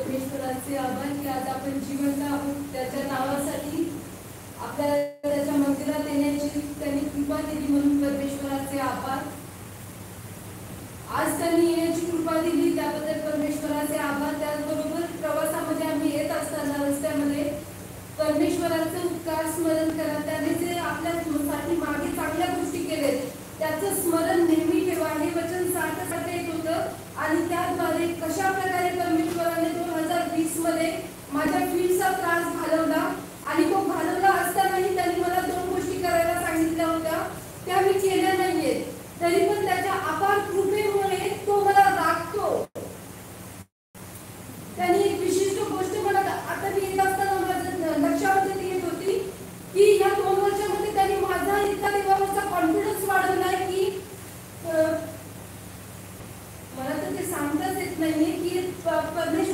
परमेश्वराचे आभार की आज आपण जिवंत आहोत. त्याच्या नावासाठी आपल्याला त्याच्या मंदिरात येण्याची त्यांनी कृपा दिली म्हणून परमेश्वराचे आभार. आज त्यांनी येण्याची कृपा दिली त्याबद्दल परमेश्वराचे आभार. त्याचबरोबर प्रवासामध्ये आम्ही येत असताना रस्त्यामध्ये परमेश्वराचे उपकार स्मरण करा. त्याने जे आपल्यासाठी मागे चांगल्या गोष्टी केलेत त्याचं स्मरण नेहमी ठेवा. हे वचन सारखं येत होतं आणि त्याद्वारे कशा प्रकारे परमेश्वराने 2020 मध्ये माझ्या फील्डचा त्रास घालवला आणि तो घालवला असतानाही त्यांनी मला 2 गोष्टी करायला सांगितल्या होत्या, त्या मी केल्या नाहीयेत. तरी पण त्याच्या अपार कृपेमुळे तो मला राखतो. त्यांनी एक विशिष्ट गोष्ट मला आता मी येत असताना माझ्या लक्षामध्ये येत होती की या 2 वर्षामध्ये त्यांनी माझा इतका देवावरचा कॉन्फिडन्स वाढवलाय की मला तर ते सांगताच येत नाहीये की परमेश्वर